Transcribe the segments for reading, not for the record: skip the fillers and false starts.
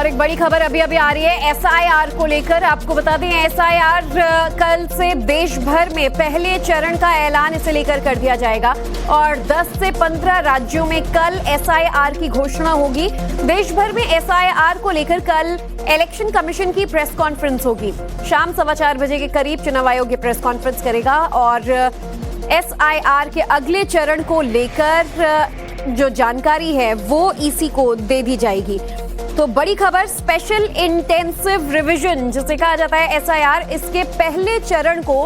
और एक बड़ी खबर अभी अभी आ रही है एसआईआर को लेकर। आपको बता दें एसआईआर कल से देश भर में पहले चरण का ऐलान इसे लेकर कर दिया जाएगा और 10 से 15 राज्यों में कल एसआईआर की घोषणा होगी। देश भर में एसआईआर को लेकर कल इलेक्शन कमीशन की प्रेस कॉन्फ्रेंस होगी। शाम 4:15 बजे के करीब चुनाव आयोग ये प्रेस कॉन्फ्रेंस करेगा और एसआईआर के अगले चरण को लेकर जो जानकारी है वो ईसी को दे दी जाएगी। तो बड़ी खबर, स्पेशल इंटेंसिव रिवीजन जिसे कहा जाता है एसआईआर, इसके पहले चरण को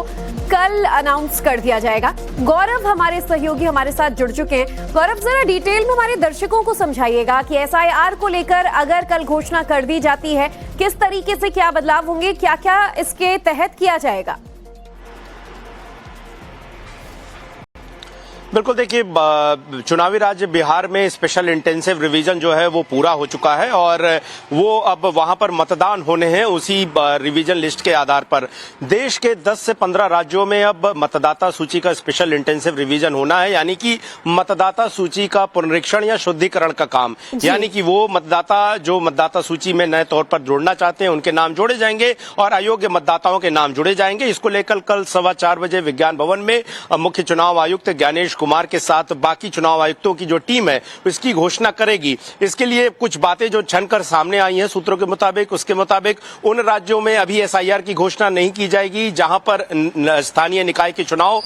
कल अनाउंस कर दिया जाएगा। गौरव हमारे सहयोगी हमारे साथ जुड़ चुके हैं। गौरव, जरा डिटेल में हमारे दर्शकों को समझाइएगा कि एसआईआर को लेकर अगर कल घोषणा कर दी जाती है, किस तरीके से क्या बदलाव होंगे, क्या क्या इसके तहत किया जाएगा? बिल्कुल, देखिए चुनावी राज्य बिहार में स्पेशल इंटेंसिव रिवीजन जो है वो पूरा हो चुका है और वो अब वहां पर मतदान होने हैं उसी रिवीजन लिस्ट के आधार पर। देश के 10 से 15 राज्यों में अब मतदाता सूची का स्पेशल इंटेंसिव रिवीजन होना है, यानी कि मतदाता सूची का पुनरीक्षण या शुद्धिकरण का काम। यानी कि वो मतदाता जो मतदाता सूची में नए तौर पर जोड़ना चाहते हैं उनके नाम जोड़े जाएंगे और अयोग्य मतदाताओं के नाम जुड़े जाएंगे। इसको लेकर कल 4:15 बजे विज्ञान भवन में मुख्य चुनाव आयुक्त ज्ञानेश कुमार के साथ बाकी चुनाव आयुक्तों की जो टीम है इसकी घोषणा करेगी। इसके लिए कुछ बातें जो छनकर सामने आई हैं सूत्रों के मुताबिक, उसके मुताबिक उन राज्यों में अभी एसआईआर की घोषणा नहीं की जाएगी जहां पर स्थानीय निकाय के चुनाव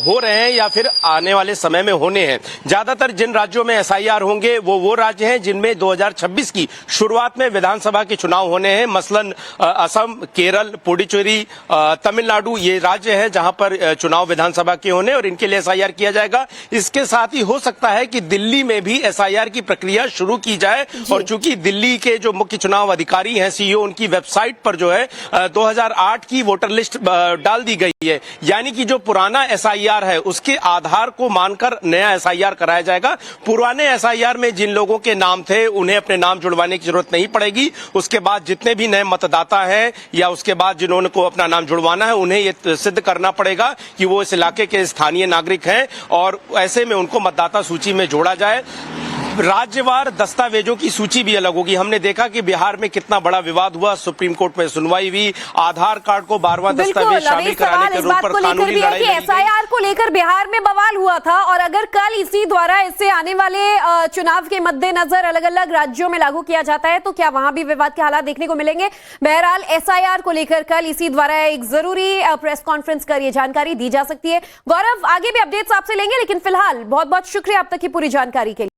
हो रहे हैं या फिर आने वाले समय में होने हैं। ज्यादातर जिन राज्यों में एसआईआर होंगे वो राज्य हैं जिनमें 2026 की शुरुआत में विधानसभा के चुनाव होने हैं। मसलन असम, केरल, पुडुचेरी, तमिलनाडु ये राज्य हैं जहां पर चुनाव विधानसभा के होने और इनके लिए एसआईआर किया जाएगा। इसके साथ ही हो सकता है कि दिल्ली में भी एसआईआर की प्रक्रिया शुरू की जाए और चूंकि दिल्ली के जो मुख्य चुनाव अधिकारी हैं सीईओ, उनकी वेबसाइट पर जो है 2008 की वोटर लिस्ट डाल दी गई है, यानी कि जो पुराना एसआईआर है उसके आधार को मानकर नया एसआईआर कराया जाएगा। पुराने एसआईआर में जिन लोगों के नाम थे उन्हें अपने नाम जुड़वाने की जरूरत नहीं पड़ेगी। उसके बाद जितने भी नए मतदाता हैं या उसके बाद जिन्होंने को अपना नाम जुड़वाना है उन्हें ये सिद्ध करना पड़ेगा कि वो इस इलाके के स्थानीय नागरिक हैं और ऐसे में उनको मतदाता सूची में जोड़ा जाए। राज्यवार दस्तावेजों की सूची भी अलग होगी। हमने देखा कि बिहार में कितना बड़ा विवाद हुआ, सुप्रीम कोर्ट में सुनवाई हुई, आधार कार्ड को 12वां दस्तावेज शामिल कराने के रूप पर कानूनी लड़ाई लड़ी। एसआईआर को लेकर बिहार में बवाल हुआ था और अगर कल इसी द्वारा इससे आने वाले चुनाव के मद्देनजर अलग अलग राज्यों में लागू किया जाता है तो क्या वहां भी विवाद के हालात देखने को मिलेंगे? बहरहाल एसआईआर को लेकर कल इसी द्वारा एक जरूरी प्रेस कॉन्फ्रेंस कर ये जानकारी दी जा सकती है। गौरव, आगे भी अपडेट्स आपसे लेंगे, लेकिन फिलहाल बहुत बहुत शुक्रिया आप तक की पूरी जानकारी के लिए।